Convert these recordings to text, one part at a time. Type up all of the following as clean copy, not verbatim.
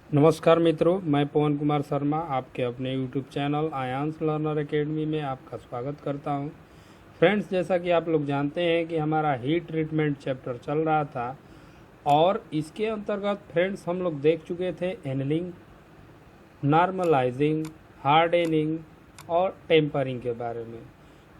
नमस्कार मित्रों, मैं पवन कुमार शर्मा आपके अपने YouTube channel Aayansh learner academy में आपका स्वागत करता हूं। फ्रेंड्स, जैसा कि आप लोग जानते हैं कि हमारा हीट ट्रीटमेंट चैप्टर चल रहा था और इसके अंतर्गत फ्रेंड्स हम लोग देख चुके थे एनलिंग, नॉर्मलाइजिंग, हार्डनिंग और टेम्परिंग के बारे में।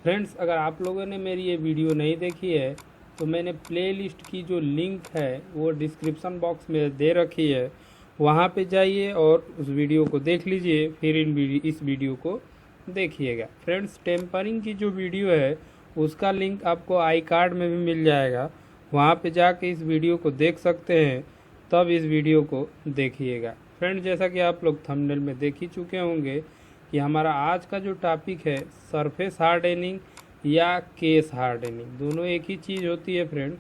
फ्रेंड्स, अगर आप लोगों ने मेरी ये वीडियो नहीं देखी है तो मैंने प्लेलिस्ट की जो लिंक है वो डिस्क्रिप्शन बॉक्स में दे रखी है, वहाँ पे जाइए और उस वीडियो को देख लीजिए, फिर इस वीडियो को देखिएगा। फ्रेंड्स, टेम्परिंग की जो वीडियो है उसका लिंक आपको आई कार्ड में भी मिल जाएगा, वहाँ पे जाके इस वीडियो को देख सकते हैं, तब इस वीडियो को देखिएगा। फ्रेंड्स, जैसा कि आप लोग थंबनेल में देख ही चुके होंगे कि हमारा आज का जो टॉपिक है सरफेस हार्डनिंग या केस हार्डनिंग, दोनों एक ही चीज़ होती है फ्रेंड।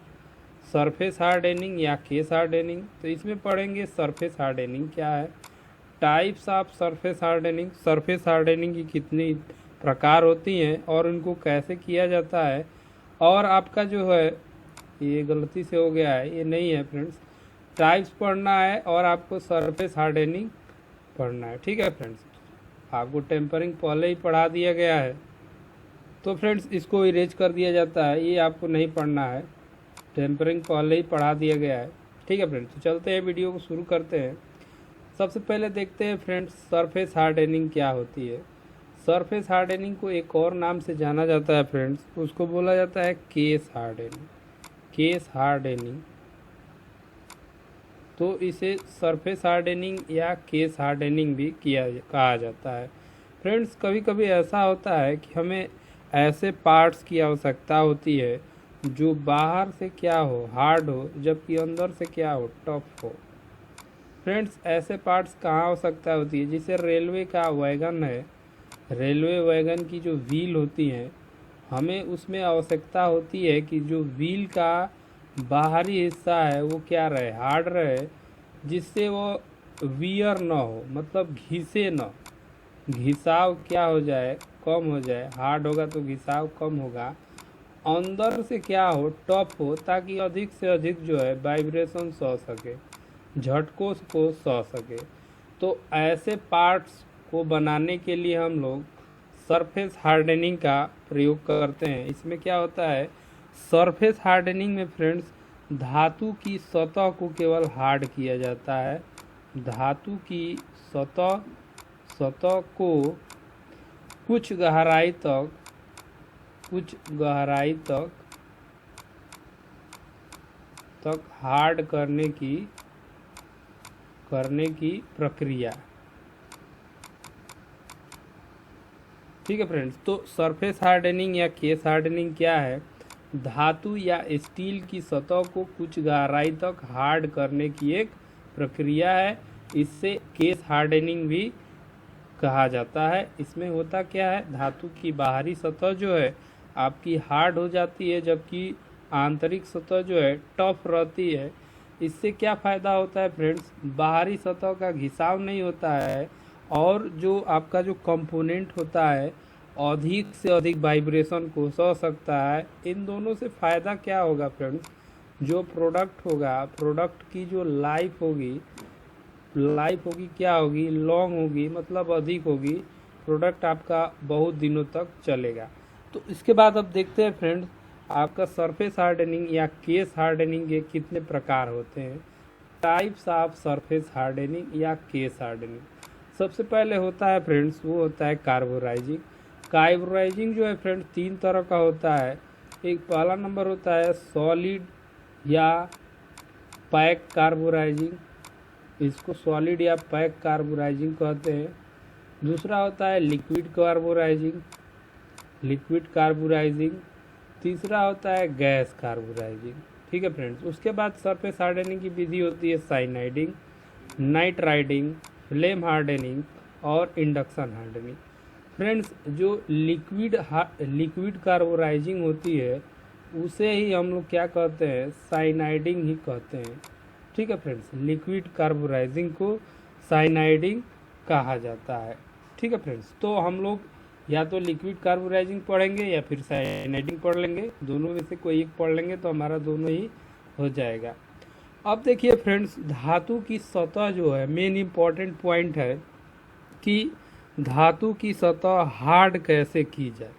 सरफेस हार्डनिंग या केस हार्डनिंग, तो इसमें पढ़ेंगे सरफेस हार्डनिंग क्या है, types of surface hardening, surface hardening की कितनी प्रकार होती हैं और उनको कैसे किया जाता है। और आपका जो है, ये गलती से हो गया है, ये नहीं है फ्रेंड्स, टाइप्स पढ़ना है और आपको सरफेस हार्डनिंग पढ़ना है। ठीक है फ्रेंड्स, आपको टेम्परिंग पहले ही पढ़ा दिया गया है, तो फ्रेंड्स इसको इरेज कर दिया जाता है, ये आपको नहीं पढ़ना है, टेम्परिंग पहले ही पढ़ा दिया गया है। ठीक है फ्रेंड्स, तो चलते हैं, वीडियो को शुरू करते हैं। सबसे पहले देखते हैं फ्रेंड्स सरफेस हार्डनिंग क्या होती है। सरफेस हार्डनिंग को एक और नाम से जाना जाता है फ्रेंड्स, उसको बोला जाता है केस हार्डनिंग। केस हार्डनिंग, तो इसे सरफेस हार्डनिंग या केस हार्डनिंग भी कहा जाता है। फ्रेंड्स, कभी कभी ऐसा होता है कि हमें ऐसे पार्ट्स की आवश्यकता होती है जो बाहर से क्या हो, हार्ड हो, जबकि अंदर से क्या हो, टफ हो। फ्रेंड्स, ऐसे पार्ट्स कहाँ आवश्यकता होती है, जैसे रेलवे का वैगन है, रेलवे वैगन की जो व्हील होती हैं, हमें उसमें आवश्यकता होती है कि जो व्हील का बाहरी हिस्सा है वो क्या रहे, हार्ड रहे, जिससे वो वियर ना हो, मतलब घिसे ना, घिसाव क्या हो जाए, कम हो जाए। हार्ड होगा तो घिसाव कम होगा। अंदर से क्या हो, टफ हो, ताकि अधिक से अधिक जो है वाइब्रेशन सह सके, झटकों को सह सके। तो ऐसे पार्ट्स को बनाने के लिए हम लोग सरफेस हार्डनिंग का प्रयोग करते हैं। इसमें क्या होता है, सरफेस हार्डनिंग में फ्रेंड्स धातु की सतह को केवल हार्ड किया जाता है। धातु की सतह सतह को कुछ गहराई तक कुछ गहराई तक हार्ड करने की प्रक्रिया। ठीक है फ्रेंड्स, तो सरफेस हार्डनिंग या केस हार्डनिंग क्या है, धातु या स्टील की सतह को कुछ गहराई तक हार्ड करने की एक प्रक्रिया है। इससे केस हार्डनिंग भी कहा जाता है। इसमें होता क्या है, धातु की बाहरी सतह जो है आपकी हार्ड हो जाती है, जबकि आंतरिक सतह जो है टफ रहती है। इससे क्या फ़ायदा होता है फ्रेंड्स, बाहरी सतह का घिसाव नहीं होता है और जो आपका जो कंपोनेंट होता है अधिक से अधिक वाइब्रेशन को सह सकता है। इन दोनों से फ़ायदा क्या होगा फ्रेंड्स, जो प्रोडक्ट होगा, प्रोडक्ट की जो लाइफ होगी क्या होगी, लॉन्ग होगी, मतलब अधिक होगी। प्रोडक्ट आपका बहुत दिनों तक चलेगा। तो इसके बाद अब देखते हैं फ्रेंड्स, आपका सरफेस हार्डनिंग या केस हार्डनिंग के कितने प्रकार होते हैं, टाइप्स ऑफ सरफेस हार्डनिंग या केस हार्डनिंग। सबसे पहले होता है फ्रेंड्स, वो होता है कार्बोराइजिंग। कार्बोराइजिंग जो है फ्रेंड्स तीन तरह का होता है। एक पहला नंबर होता है सॉलिड या पैक कार्बोराइजिंग, इसको सॉलिड या पैक कार्बोराइजिंग कहते हैं। दूसरा होता है लिक्विड कार्बोराइजिंग। तीसरा होता है गैस कार्बोराइजिंग। ठीक है फ्रेंड्स, उसके बाद सरफेस हार्डनिंग की विधि होती है साइनाइडिंग, नाइट्राइडिंग, फ्लेम हार्डनिंग और इंडक्शन हार्डनिंग। फ्रेंड्स, जो लिक्विड कार्बोराइजिंग होती है उसे ही हम लोग क्या कहते हैं, साइनाइडिंग ही कहते हैं। ठीक है फ्रेंड्स, लिक्विड कार्बोराइजिंग को साइनाइडिंग कहा जाता है। ठीक है फ्रेंड्स, तो हम लोग या तो लिक्विड कार्बोराइजिंग पढ़ेंगे या फिर साइनाइडिंग पढ़ लेंगे, दोनों में से कोई एक पढ़ लेंगे तो हमारा दोनों ही हो जाएगा। अब देखिए फ्रेंड्स, धातु की सतह जो है, मेन इम्पॉर्टेंट पॉइंट है कि धातु की सतह हार्ड कैसे की जाए।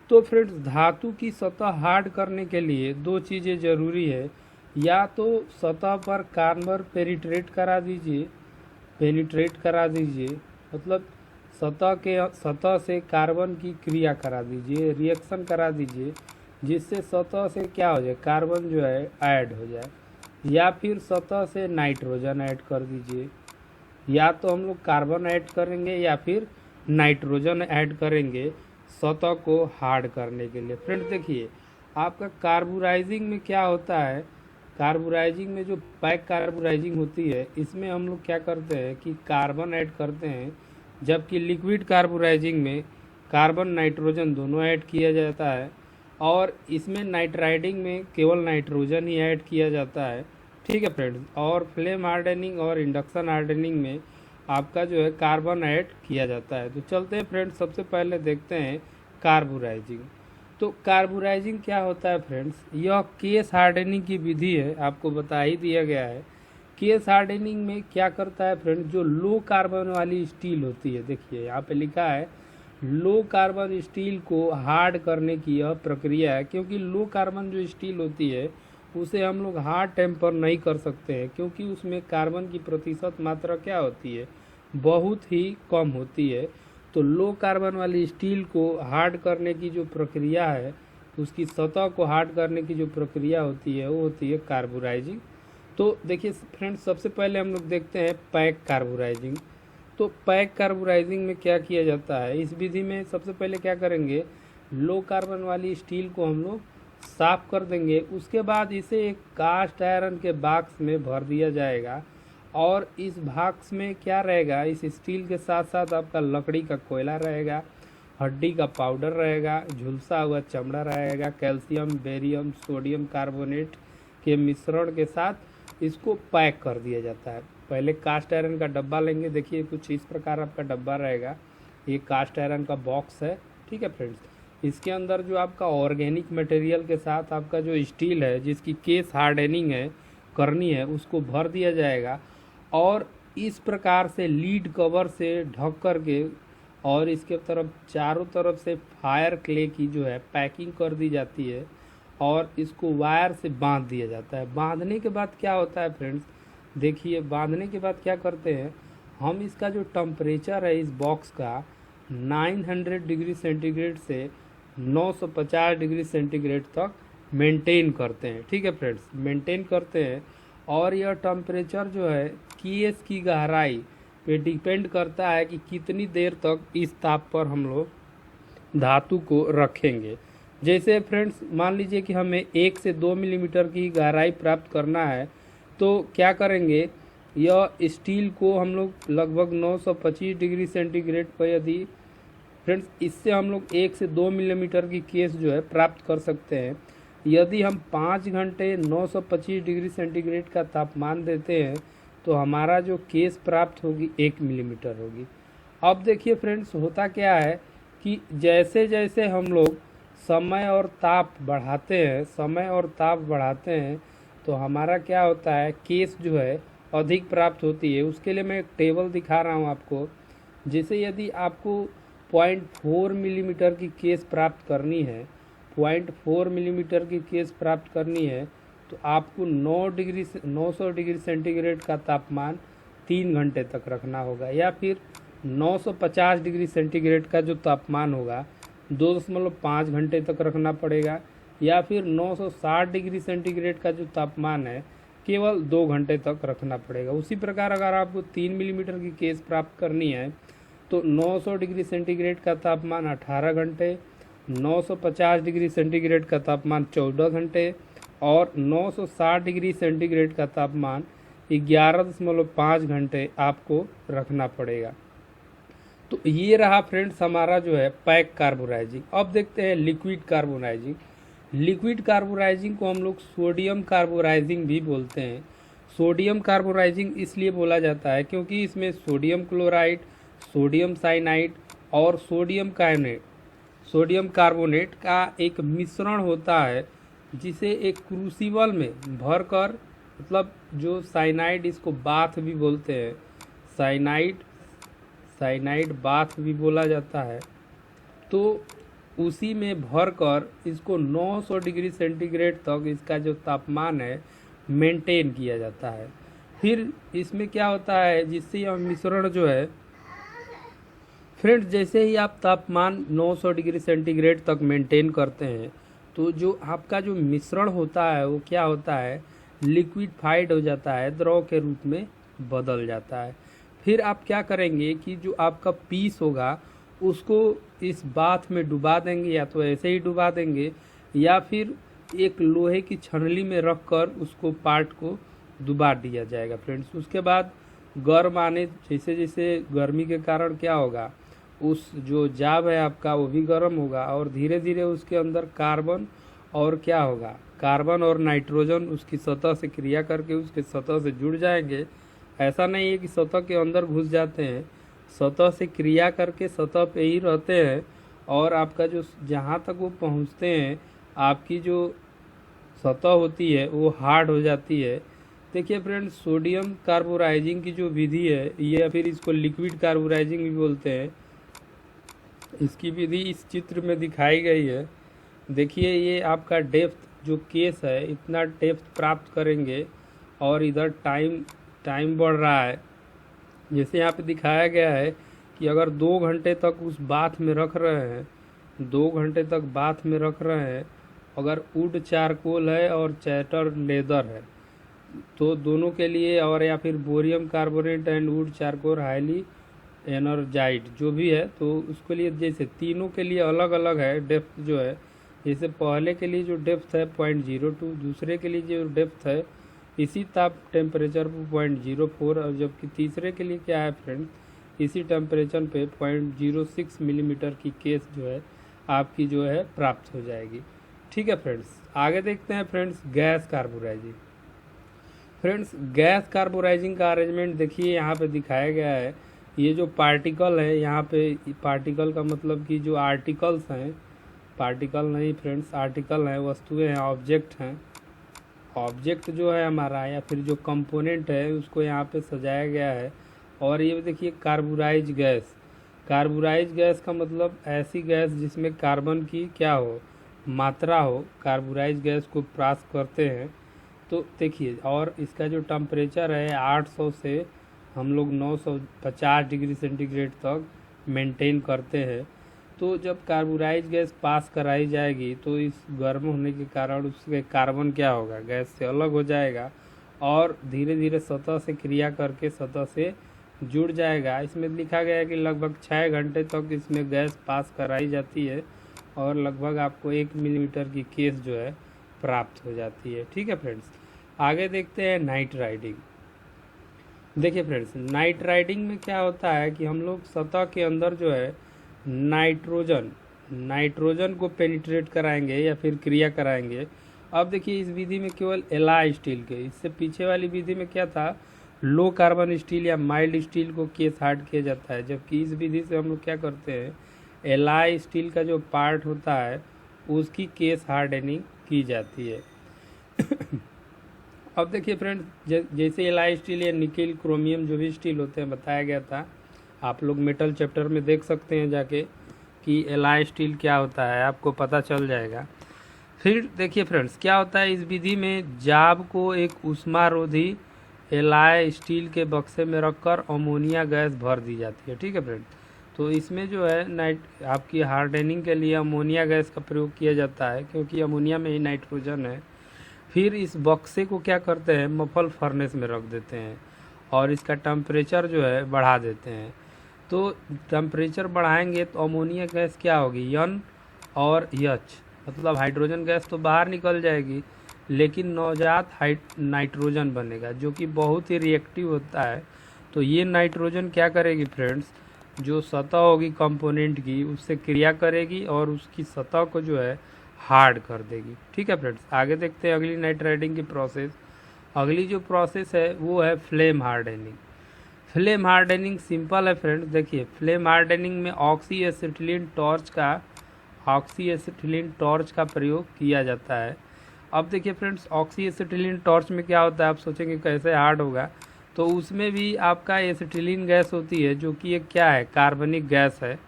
तो फ्रेंड्स, धातु की सतह हार्ड करने के लिए दो चीज़ें ज़रूरी है। या तो सतह पर कार्बन पेनिट्रेट करा दीजिए, मतलब सतह से कार्बन की क्रिया करा दीजिए, रिएक्शन करा दीजिए, जिससे सतह से क्या हो जाए, कार्बन जो है ऐड हो जाए। या फिर सतह से नाइट्रोजन ऐड कर दीजिए। या तो हम लोग कार्बन ऐड करेंगे या फिर नाइट्रोजन ऐड करेंगे सतह को हार्ड करने के लिए। फ्रेंड्स देखिए, आपका कार्बोराइजिंग में क्या होता है, कार्बोराइजिंग में जो पैक कार्बोराइजिंग होती है, इसमें हम लोग क्या करते हैं कि कार्बन ऐड करते हैं, जबकि लिक्विड कार्बोराइजिंग में कार्बन नाइट्रोजन दोनों ऐड किया जाता है। और इसमें नाइट्राइडिंग में केवल नाइट्रोजन ही ऐड किया जाता है। ठीक है फ्रेंड्स। और फ्लेम हार्डनिंग और इंडक्शन हार्डनिंग में आपका जो है कार्बन ऐड किया जाता है। तो चलते हैं फ्रेंड्स, सबसे पहले देखते हैं कार्बोराइजिंग। तो कार्बोराइजिंग क्या होता है फ्रेंड्स, यह केस हार्डनिंग की विधि है, आपको बता ही दिया गया है। केस हार्डनिंग में क्या करता है फ्रेंड्स, जो लो कार्बन वाली स्टील होती है, देखिए यहाँ पे लिखा है लो कार्बन स्टील को हार्ड करने की यह प्रक्रिया है। क्योंकि लो कार्बन जो स्टील होती है उसे हम लोग हार्ड टेम्पर नहीं कर सकते हैं, क्योंकि उसमें कार्बन की प्रतिशत मात्रा क्या होती है, बहुत ही कम होती है। तो लो कार्बन वाली स्टील को हार्ड करने की जो प्रक्रिया है, उसकी सतह को हार्ड करने की जो प्रक्रिया होती है वो होती है कार्बोराइजिंग। तो देखिए फ्रेंड्स, सबसे पहले हम लोग देखते हैं पैक कार्बोराइजिंग। तो पैक कार्बोराइजिंग में क्या किया जाता है, इस विधि में सबसे पहले क्या करेंगे, लो कार्बन वाली स्टील को हम लोग साफ कर देंगे। उसके बाद इसे एक कास्ट आयरन के बॉक्स में भर दिया जाएगा। और इस बॉक्स में क्या रहेगा, इस स्टील के साथ साथ आपका लकड़ी का कोयला रहेगा, हड्डी का पाउडर रहेगा, झुलसा हुआ चमड़ा रहेगा, कैल्शियम, बेरियम, सोडियम कार्बोनेट के मिश्रण के साथ इसको पैक कर दिया जाता है। पहले कास्ट आयरन का डब्बा लेंगे, देखिए कुछ इस प्रकार आपका डब्बा रहेगा, ये कास्ट आयरन का बॉक्स है। ठीक है फ्रेंड्स, इसके अंदर जो आपका ऑर्गेनिक मटेरियल के साथ आपका जो स्टील है, जिसकी केस हार्डनिंग है करनी है, उसको भर दिया जाएगा। और इस प्रकार से लीड कवर से ढक करके और इसके तरफ चारों तरफ से फायर क्ले की जो है पैकिंग कर दी जाती है और इसको वायर से बांध दिया जाता है। बांधने के बाद क्या होता है फ्रेंड्स, देखिए बांधने के बाद क्या करते हैं हम, इसका जो टेम्परेचर है इस बॉक्स का 900 डिग्री सेंटीग्रेड से 950 डिग्री सेंटीग्रेड तक मेंटेन करते हैं। ठीक है फ्रेंड्स, मेंटेन करते हैं। और यह टेम्परेचर जो है केस की गहराई पे डिपेंड करता है कि कितनी देर तक इस ताप पर हम लोग धातु को रखेंगे। जैसे फ्रेंड्स मान लीजिए कि हमें 1 से 2 मिलीमीटर की गहराई प्राप्त करना है, तो क्या करेंगे, यह स्टील को हम लोग लगभग 925 डिग्री सेंटीग्रेड पर, यदि फ्रेंड्स इससे हम लोग 1 से 2 मिलीमीटर की केस जो है प्राप्त कर सकते हैं। यदि हम 5 घंटे 925 डिग्री सेंटीग्रेड का तापमान देते हैं तो हमारा जो केस प्राप्त होगी 1 मिलीमीटर होगी। अब देखिए फ्रेंड्स, होता क्या है कि जैसे जैसे हम लोग समय और ताप बढ़ाते हैं तो हमारा क्या होता है, केस जो है अधिक प्राप्त होती है। उसके लिए मैं एक टेबल दिखा रहा हूँ आपको। जैसे यदि आपको 0.4 मिलीमीटर की केस प्राप्त करनी है, 0.4 मिलीमीटर की केस प्राप्त करनी है, तो आपको 900 डिग्री सेंटीग्रेड का तापमान 3 घंटे तक रखना होगा। या फिर 950 डिग्री सेंटीग्रेड का जो तापमान होगा 2.5 घंटे तक रखना पड़ेगा। या फिर 960 डिग्री सेंटीग्रेड का जो तापमान है केवल 2 घंटे तक रखना पड़ेगा। उसी प्रकार अगर आपको 3 मिलीमीटर की केस प्राप्त करनी है तो 900 डिग्री सेंटीग्रेड का तापमान 18 घंटे, 950 डिग्री सेंटीग्रेड का तापमान 14 घंटे और 960 डिग्री सेंटीग्रेड का तापमान 11.5 घंटे आपको रखना पड़ेगा। तो ये रहा फ्रेंड्स हमारा जो है पैक कार्बोराइजिंग। अब देखते हैं लिक्विड कार्बोराइजिंग। लिक्विड कार्बोराइजिंग को हम लोग सोडियम कार्बोराइजिंग भी बोलते हैं। सोडियम कार्बोराइजिंग इसलिए बोला जाता है क्योंकि इसमें सोडियम क्लोराइड, सोडियम साइनाइड और सोडियम कार्बोनेट का एक मिश्रण होता है, जिसे एक क्रूसिबल में भरकर, मतलब जो साइनाइड, इसको बाथ भी बोलते हैं, साइनाइड बाथ भी बोला जाता है। तो उसी में भरकर इसको 900 डिग्री सेंटीग्रेड तक इसका जो तापमान है मेंटेन किया जाता है। फिर इसमें क्या होता है, जिससे यह मिश्रण जो है फ्रेंड्स, जैसे ही आप तापमान 900 डिग्री सेंटीग्रेड तक मेंटेन करते हैं तो जो आपका जो मिश्रण होता है वो क्या होता है, लिक्विडफाइड हो जाता है, द्रव के रूप में बदल जाता है। फिर आप क्या करेंगे कि जो आपका पीस होगा उसको इस बाथ में डुबा देंगे, या तो ऐसे ही डुबा देंगे या फिर एक लोहे की छनली में रख कर उसको पार्ट को डुबा दिया जाएगा फ्रेंड्स। उसके बाद गर्म आने, जैसे जैसे गर्मी के कारण क्या होगा, उस जो जाब है आपका वो भी गर्म होगा और धीरे धीरे उसके अंदर कार्बन और क्या होगा, कार्बन और नाइट्रोजन उसकी सतह से क्रिया करके उसके सतह से जुड़ जाएंगे। ऐसा नहीं है कि सतह के अंदर घुस जाते हैं, सतह से क्रिया करके सतह पे ही रहते हैं और आपका जो जहाँ तक वो पहुँचते हैं आपकी जो सतह होती है वो हार्ड हो जाती है। देखिए फ्रेंड्स, सोडियम कार्बोराइजिंग की जो विधि है, या फिर इसको लिक्विड कार्बोराइजिंग भी बोलते हैं, इसकी विधि इस चित्र में दिखाई गई है। देखिए ये आपका डेप्थ जो केस है, इतना डेप्थ प्राप्त करेंगे और इधर टाइम बढ़ रहा है। जैसे यहाँ पे दिखाया गया है कि अगर 2 घंटे तक उस बाथ में रख रहे हैं, 2 घंटे तक बाथ में रख रहे हैं, अगर वुड चारकोल है और चैटर लेदर है तो दोनों के लिए, और या फिर barium carbonate and wood charcoal highly energised जो भी है, तो उसके लिए जैसे तीनों के लिए अलग अलग है डेप्थ जो है। जैसे पहले के लिए जो डेप्थ है 0.02, दूसरे के लिए जो डेप्थ है इसी ताप टेम्परेचर पर 0.04, और जबकि तीसरे के लिए क्या है फ्रेंड्स, इसी टेम्परेचर पे 0.06 मिलीमीटर की केस जो है आपकी जो है प्राप्त हो जाएगी। ठीक है फ्रेंड्स, आगे देखते हैं friends gas carburizing. Friends gas carburizing का अरेंजमेंट देखिए यहाँ पे दिखाया गया है। ये जो पार्टिकल है, यहाँ पे पार्टिकल का मतलब कि जो आर्टिकल्स हैं, पार्टिकल नहीं फ्रेंड्स, आर्टिकल हैं, वस्तुएं हैं, ऑब्जेक्ट हैं। ऑब्जेक्ट जो है हमारा या फिर जो कंपोनेंट है उसको यहाँ पे सजाया गया है। और ये देखिए कार्बोराइज गैस, कार्बोराइज गैस का मतलब ऐसी गैस जिसमें कार्बन की क्या हो, मात्रा हो, कार्बोराइज गैस को प्राप्त करते हैं। तो देखिए, और इसका जो टेम्परेचर है 800 से हम लोग 950 डिग्री सेंटीग्रेड तक मेंटेन करते हैं। तो जब कार्बोराइज गैस पास कराई जाएगी तो इस गर्म होने के कारण उसके कार्बन क्या होगा, गैस से अलग हो जाएगा और धीरे धीरे सतह से क्रिया करके सतह से जुड़ जाएगा। इसमें लिखा गया है कि लगभग 6 घंटे तक इसमें गैस पास कराई जाती है और लगभग आपको 1 मिलीमीटर की केस जो है प्राप्त हो जाती है। ठीक है फ्रेंड्स, आगे देखते हैं नाइट राइडिंग। देखिए फ्रेंड्स, नाइट राइडिंग में क्या होता है कि हम लोग सतह के अंदर जो है नाइट्रोजन को पेनिट्रेट कराएंगे या फिर क्रिया कराएंगे। अब देखिए इस विधि में केवल एलॉय स्टील के, इससे पीछे वाली विधि में क्या था, लो कार्बन स्टील या माइल्ड स्टील को केस हार्ड किया जाता है। जबकि इस विधि से हम लोग क्या करते हैं, एलॉय स्टील का जो पार्ट होता है उसकी केस हार्डनिंग की जाती है। अब देखिए फ्रेंड्स, जैसे एलॉय स्टील या निकेल क्रोमियम जो भी स्टील होते हैं बताया गया था, आप लोग मेटल चैप्टर में देख सकते हैं जाके कि एलॉय स्टील क्या होता है, आपको पता चल जाएगा। फिर देखिए फ्रेंड्स, क्या होता है इस विधि में जाब को एक उष्मारोधी एलॉय स्टील के बक्से में रखकर अमोनिया गैस भर दी जाती है। ठीक है फ्रेंड्स, तो इसमें जो है आपकी हार्डनिंग के लिए अमोनिया गैस का प्रयोग किया जाता है क्योंकि अमोनिया में ही नाइट्रोजन है। फिर इस बक्से को क्या करते हैं, मफल फर्नेस में रख देते हैं और इसका टेम्परेचर जो है बढ़ा देते हैं। तो टेम्परेचर बढ़ाएंगे तो अमोनिया गैस क्या होगी, N और H, मतलब हाइड्रोजन गैस तो बाहर निकल जाएगी लेकिन नवजात नाइट्रोजन बनेगा जो कि बहुत ही रिएक्टिव होता है। तो ये नाइट्रोजन क्या करेगी फ्रेंड्स, जो सतह होगी कंपोनेंट की उससे क्रिया करेगी और उसकी सतह को जो है हार्ड कर देगी। ठीक है फ्रेंड्स, आगे देखते हैं अगली नाइट राइडिंग की प्रोसेस। अगली जो प्रोसेस है वो है flame hardening. Flame hardening simple है फ्रेंड्स। देखिए फ्लेम हार्डनिंग में ऑक्सी एसिटिलीन टॉर्च का प्रयोग किया जाता है। अब देखिए फ्रेंड्स, ऑक्सी एसिटिलीन टॉर्च में क्या होता है, आप सोचेंगे कैसे हार्ड होगा, तो उसमें भी आपका एसिटिलीन गैस होती है जो कि एक क्या है, कार्बनिक गैस है।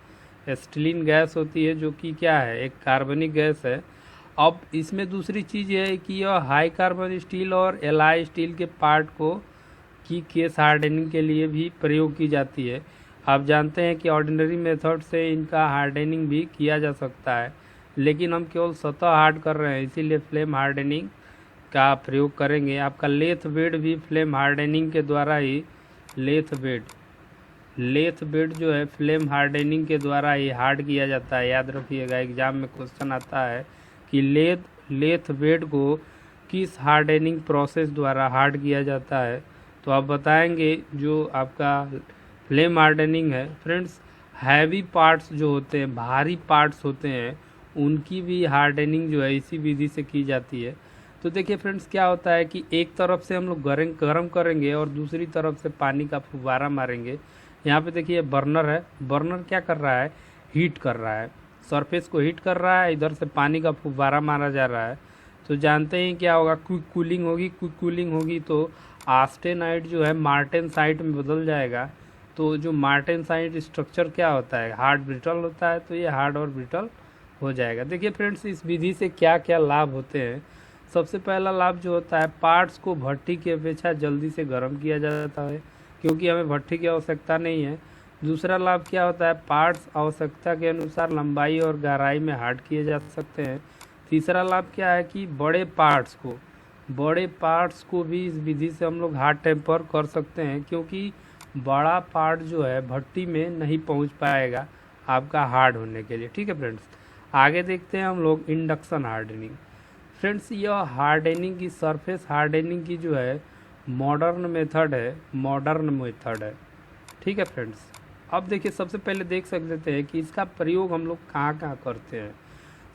एसिटिलीन गैस होती है जो कि क्या है, एक कार्बनिक गैस है। अब इसमें दूसरी चीज़ ये है कि यह हाई कार्बन स्टील और एलॉय स्टील के पार्ट को की केस हार्डनिंग के लिए भी प्रयोग की जाती है। आप जानते हैं कि ऑर्डिनरी मेथड से इनका हार्डनिंग भी किया जा सकता है, लेकिन हम केवल सतह हार्ड कर रहे हैं, इसीलिए फ्लेम हार्डनिंग का प्रयोग करेंगे। आपका लेथ बेड भी फ्लेम हार्डनिंग के द्वारा ही, लेथ बेड जो है फ्लेम हार्डनिंग के द्वारा ही हार्ड किया जाता है। याद रखिएगा, एग्जाम में क्वेश्चन आता है कि लेथ बेड को किस हार्डनिंग प्रोसेस द्वारा हार्ड किया जाता है, तो आप बताएंगे जो आपका फ्लेम हार्डनिंग है। फ्रेंड्स, हैवी पार्ट्स जो होते हैं, भारी पार्ट्स होते हैं, उनकी भी हार्डनिंग जो है इसी विधि से की जाती है। तो देखिए फ्रेंड्स, क्या होता है कि एक तरफ से हम लोग गर्म करेंगे और दूसरी तरफ से पानी का फुव्वारा मारेंगे। यहाँ पे देखिए बर्नर है, बर्नर क्या कर रहा है, हीट कर रहा है, सरफेस को हीट कर रहा है, इधर से पानी का फुव्वारा मारा जा रहा है। तो जानते हैं क्या होगा, क्विक कूलिंग होगी तो आस्टेनाइट जो है मार्टेनसाइट में बदल जाएगा। तो जो मार्टेनसाइट स्ट्रक्चर क्या होता है, हार्ड ब्रिटल होता है, तो ये हार्ड और ब्रिटल हो जाएगा। देखिए फ्रेंड्स, इस विधि से क्या क्या लाभ होते हैं। सबसे पहला लाभ जो होता है, पार्ट्स को भट्टी की अपेक्षा जल्दी से गर्म किया जाता है, क्योंकि हमें भट्टी की आवश्यकता नहीं है। दूसरा लाभ क्या होता है, पार्ट्स आवश्यकता के अनुसार लंबाई और गहराई में हार्ड किए जा सकते हैं। तीसरा लाभ क्या है कि बड़े पार्ट्स को भी इस विधि से हम लोग हार्ड टेम्पर कर सकते हैं, क्योंकि बड़ा पार्ट जो है भट्टी में नहीं पहुंच पाएगा आपका हार्ड होने के लिए। ठीक है फ्रेंड्स, आगे देखते हैं हम लोग इंडक्शन हार्डनिंग। फ्रेंड्स, यह हार्डनिंग की, सरफेस हार्डनिंग की जो है मॉडर्न मेथड है। ठीक है फ्रेंड्स, अब देखिए सबसे पहले देख सकते हैं कि इसका प्रयोग हम लोग कहाँ कहाँ करते हैं।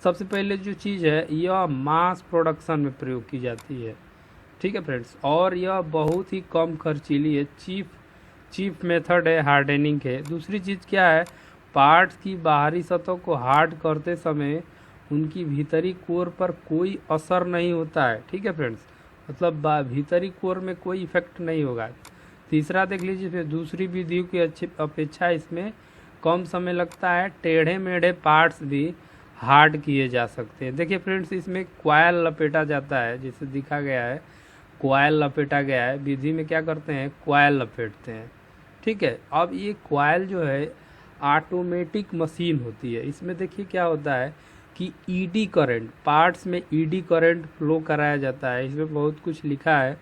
सबसे पहले जो चीज़ है, यह मास प्रोडक्शन में प्रयोग की जाती है। ठीक है फ्रेंड्स, और यह बहुत ही कम खर्चीली है, चीप मेथड है हार्डनिंग के। दूसरी चीज़ क्या है, पार्ट्स की बाहरी सतह को हार्ड करते समय उनकी भीतरी कोर पर कोई असर नहीं होता है। ठीक है फ्रेंड्स, मतलब भीतरी कोर में कोई इफेक्ट नहीं होगा। तीसरा देख लीजिए, फिर दूसरी विधियों की अच्छी अपेक्षा इसमें कम समय लगता है, टेढ़े मेढ़े पार्ट्स भी हार्ड किए जा सकते हैं। देखिए फ्रेंड्स, इसमें क्वायल लपेटा जाता है, जैसे दिखा गया है क्वायल लपेटा गया है। विधि में क्या करते हैं, क्वायल लपेटते हैं। ठीक है, अब ये क्वायल जो है ऑटोमेटिक मशीन होती है। इसमें देखिए क्या होता है कि ईडी करंट, पार्ट्स में ईडी करंट फ्लो कराया जाता है। इसमें बहुत कुछ लिखा है।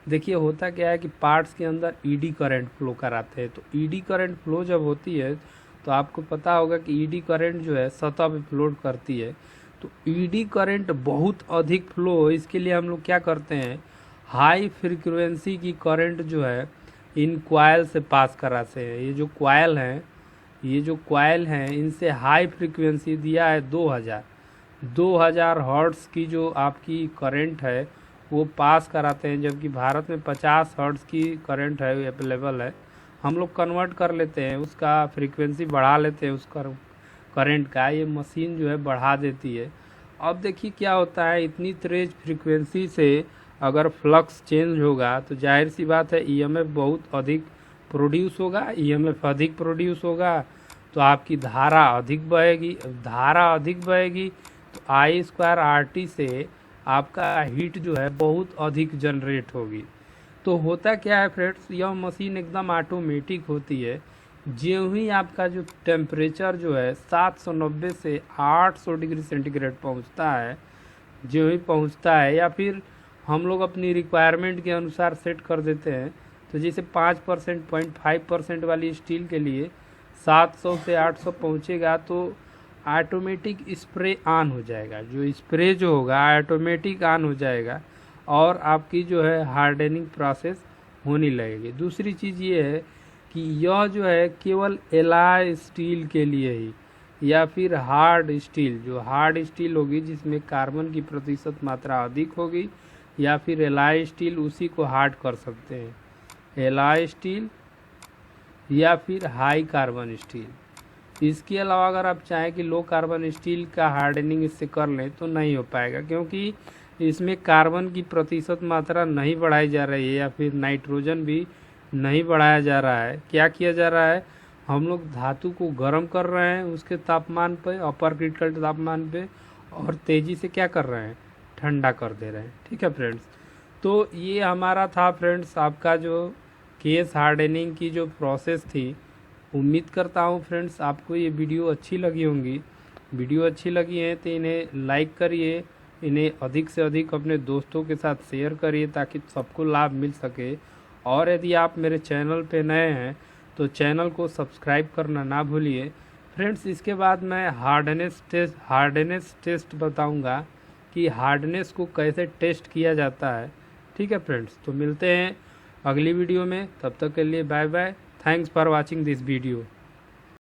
देखिए होता क्या है कि पार्ट्स के अंदर ईडी करंट फ्लो कराते हैं। तो ईडी करंट फ्लो जब होती है तो आपको पता होगा कि ईडी करंट जो है सतह पे फ्लो करती है। तो ईडी करंट बहुत अधिक फ्लो हो, इसके लिए हम लोग क्या करते हैं, हाई फ्रीक्वेंसी की करंट जो है इन क्वाइल से पास कराते हैं। ये जो क्वाइल हैं इनसे हाई फ्रीक्वेंसी दिया है 2000 हर्ट्ज़ की जो आपकी करंट है वो पास कराते हैं, जबकि भारत में 50 हर्ट्ज़ की करंट है अवेलेबल है। हम लोग कन्वर्ट कर लेते हैं, उसका फ्रीक्वेंसी बढ़ा लेते हैं, उसका करंट का ये मशीन जो है बढ़ा देती है। अब देखिए क्या होता है, इतनी तेज फ्रीक्वेंसी से अगर फ्लक्स चेंज होगा तो जाहिर सी बात है ईएमएफ बहुत अधिक प्रोड्यूस होगा। ईएमएफ अधिक प्रोड्यूस होगा तो आपकी धारा अधिक बहेगी तो I²RT से आपका हीट जो है बहुत अधिक जनरेट होगी। तो होता क्या है फ्रेंड्स, यह मशीन एकदम ऑटोमेटिक होती है। ज्यों ही आपका जो टेम्परेचर जो है 790 से 800 डिग्री सेंटीग्रेड पहुंचता है, ज्यों ही पहुंचता है, या फिर हम लोग अपनी रिक्वायरमेंट के अनुसार सेट कर देते हैं। तो जैसे 5% 0.5% वाली स्टील के लिए 700 से 800 पहुंचेगा तो ऑटोमेटिक स्प्रे ऑन हो जाएगा। जो स्प्रे जो होगा ऑटोमेटिक ऑन हो जाएगा और आपकी जो है हार्डनिंग प्रोसेस होने लगेगी। दूसरी चीज़ ये है कि यह जो है केवल एलॉय स्टील के लिए ही, या फिर हार्ड स्टील होगी जिसमें कार्बन की प्रतिशत मात्रा अधिक होगी, या फिर एलॉय स्टील, उसी को हार्ड कर सकते हैं, एलॉय स्टील या फिर हाई कार्बन स्टील। इसके अलावा अगर आप चाहें कि लो कार्बन स्टील का हार्डनिंग इससे कर लें तो नहीं हो पाएगा, क्योंकि इसमें कार्बन की प्रतिशत मात्रा नहीं बढ़ाई जा रही है या फिर नाइट्रोजन भी नहीं बढ़ाया जा रहा है। क्या किया जा रहा है, हम लोग धातु को गर्म कर रहे हैं उसके तापमान पे, अपर क्रिटिकल तापमान पे, और तेज़ी से क्या कर रहे हैं, ठंडा कर दे रहे हैं। ठीक है फ्रेंड्स, तो ये हमारा था फ्रेंड्स आपका जो केस हार्डनिंग की जो प्रोसेस थी। उम्मीद करता हूँ फ्रेंड्स आपको ये वीडियो अच्छी लगी होंगी। वीडियो अच्छी लगी है तो इन्हें लाइक करिए, इन्हें अधिक से अधिक अपने दोस्तों के साथ शेयर करिए ताकि सबको लाभ मिल सके। और यदि आप मेरे चैनल पे नए हैं तो चैनल को सब्सक्राइब करना ना भूलिए। फ्रेंड्स इसके बाद मैं हार्डनेस टेस्ट बताऊंगा कि हार्डनेस को कैसे टेस्ट किया जाता है। ठीक है फ्रेंड्स, तो मिलते हैं अगली वीडियो में, तब तक के लिए bye bye. Thanks for watching this video.